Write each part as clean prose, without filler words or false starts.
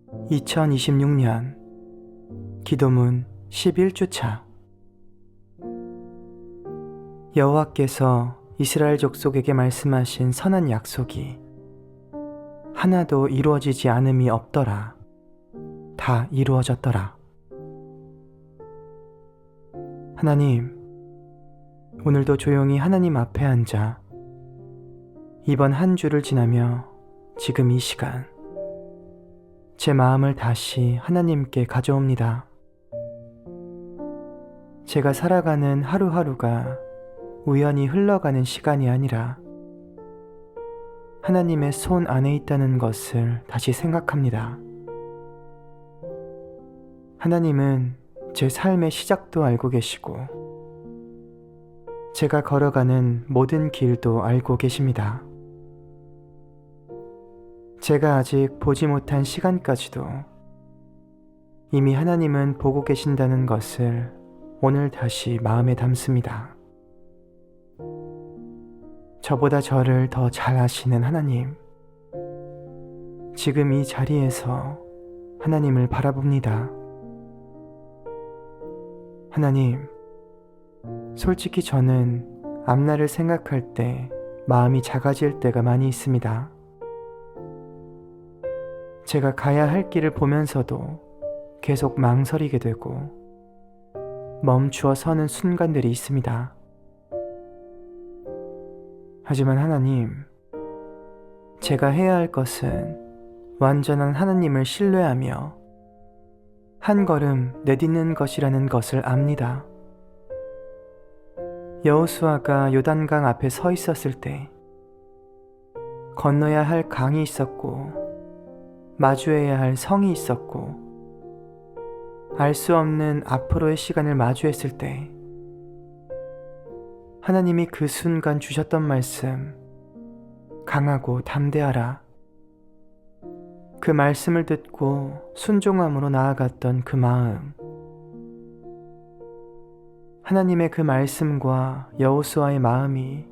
2026년 기도문 11주차. 여호와께서 이스라엘 족속에게 말씀하신 선한 약속이 하나도 이루어지지 않음이 없더라. 다 이루어졌더라. 하나님, 오늘도 조용히 하나님 앞에 앉아 이번 한 주를 지나며 지금 이 시간 제 마음을 다시 하나님께 가져옵니다. 제가 살아가는 하루하루가 우연히 흘러가는 시간이 아니라 하나님의 손 안에 있다는 것을 다시 생각합니다. 하나님은 제 삶의 시작도 알고 계시고 제가 걸어가는 모든 길도 알고 계십니다. 제가 아직 보지 못한 시간까지도 이미 하나님은 보고 계신다는 것을 오늘 다시 마음에 담습니다. 저보다 저를 더 잘 아시는 하나님, 지금 이 자리에서 하나님을 바라봅니다. 하나님, 솔직히 저는 앞날을 생각할 때 마음이 작아질 때가 많이 있습니다. 제가 가야 할 길을 보면서도 계속 망설이게 되고 멈추어 서는 순간들이 있습니다. 하지만 하나님, 제가 해야 할 것은 완전한 하나님을 신뢰하며 한 걸음 내딛는 것이라는 것을 압니다. 여호수아가 요단강 앞에 서 있었을 때 건너야 할 강이 있었고 마주해야 할 성이 있었고 알 수 없는 앞으로의 시간을 마주했을 때 하나님이 그 순간 주셨던 말씀, 강하고 담대하라. 그 말씀을 듣고 순종함으로 나아갔던 그 마음, 하나님의 그 말씀과 여호수아의 마음이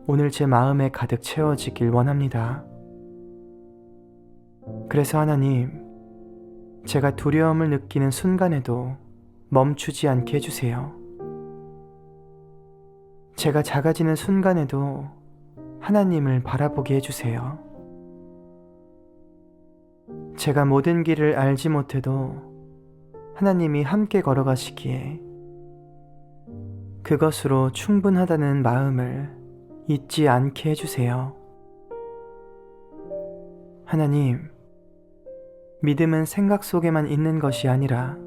오늘 제 마음에 가득 채워지길 원합니다. 그래서 하나님, 제가 두려움을 느끼는 순간에도 멈추지 않게 해주세요. 제가 작아지는 순간에도 하나님을 바라보게 해주세요. 제가 모든 길을 알지 못해도 하나님이 함께 걸어가시기에 그것으로 충분하다는 마음을 잊지 않게 해주세요. 하나님, 믿음은 생각 속에만 있는 것이 아니라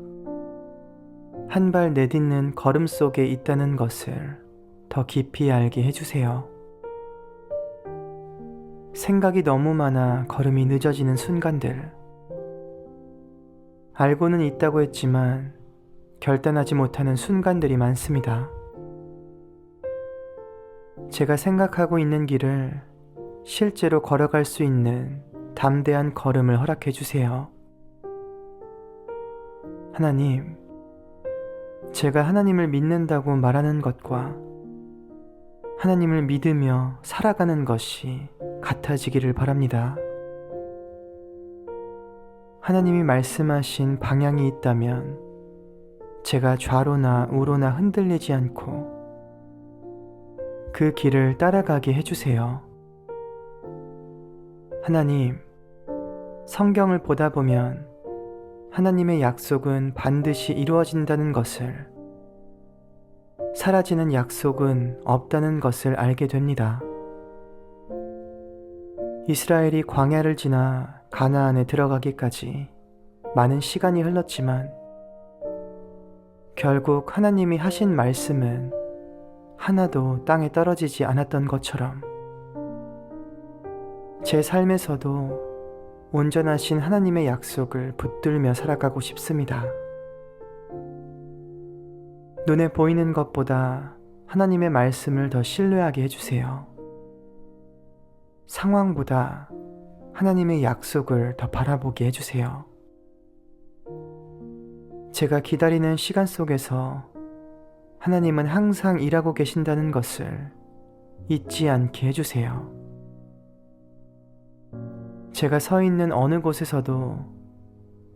한 발 내딛는 걸음 속에 있다는 것을 더 깊이 알게 해주세요. 생각이 너무 많아 걸음이 늦어지는 순간들, 알고는 있다고 했지만 결단하지 못하는 순간들이 많습니다. 제가 생각하고 있는 길을 실제로 걸어갈 수 있는 담대한 걸음을 허락해 주세요. 하나님, 제가 하나님을 믿는다고 말하는 것과 하나님을 믿으며 살아가는 것이 같아지기를 바랍니다. 하나님이 말씀하신 방향이 있다면 제가 좌로나 우로나 흔들리지 않고 그 길을 따라가게 해주세요. 하나님, 성경을 보다 보면 하나님의 약속은 반드시 이루어진다는 것을, 사라지는 약속은 없다는 것을 알게 됩니다. 이스라엘이 광야를 지나 가나안에 들어가기까지 많은 시간이 흘렀지만 결국 하나님이 하신 말씀은 하나도 땅에 떨어지지 않았던 것처럼 제 삶에서도 온전하신 하나님의 약속을 붙들며 살아가고 싶습니다. 눈에 보이는 것보다 하나님의 말씀을 더 신뢰하게 해주세요. 상황보다 하나님의 약속을 더 바라보게 해주세요. 제가 기다리는 시간 속에서 하나님은 항상 일하고 계신다는 것을 잊지 않게 해주세요. 제가 서 있는 어느 곳에서도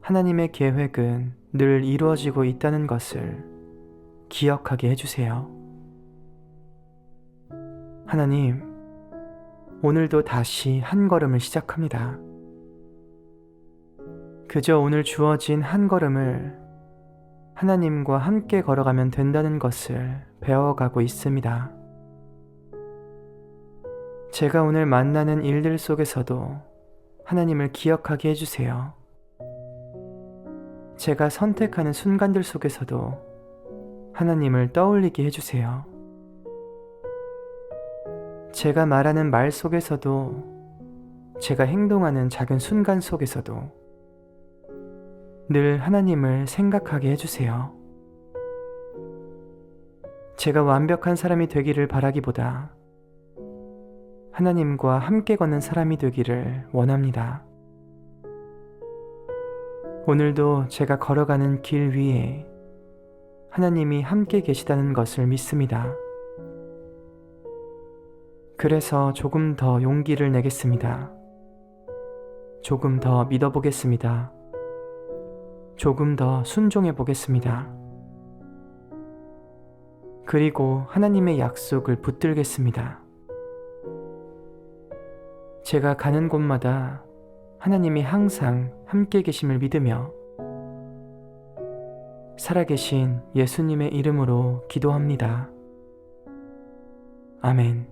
하나님의 계획은 늘 이루어지고 있다는 것을 기억하게 해주세요. 하나님, 오늘도 다시 한 걸음을 시작합니다. 그저 오늘 주어진 한 걸음을 하나님과 함께 걸어가면 된다는 것을 배워가고 있습니다. 제가 오늘 만나는 일들 속에서도 하나님을 기억하게 해주세요. 제가 선택하는 순간들 속에서도 하나님을 떠올리게 해주세요. 제가 말하는 말 속에서도, 제가 행동하는 작은 순간 속에서도 늘 하나님을 생각하게 해주세요. 제가 완벽한 사람이 되기를 바라기보다 하나님과 함께 걷는 사람이 되기를 원합니다. 오늘도 제가 걸어가는 길 위에 하나님이 함께 계시다는 것을 믿습니다. 그래서 조금 더 용기를 내겠습니다. 조금 더 믿어보겠습니다. 조금 더 순종해 보겠습니다. 그리고 하나님의 약속을 붙들겠습니다. 제가 가는 곳마다 하나님이 항상 함께 계심을 믿으며 살아계신 예수님의 이름으로 기도합니다. 아멘.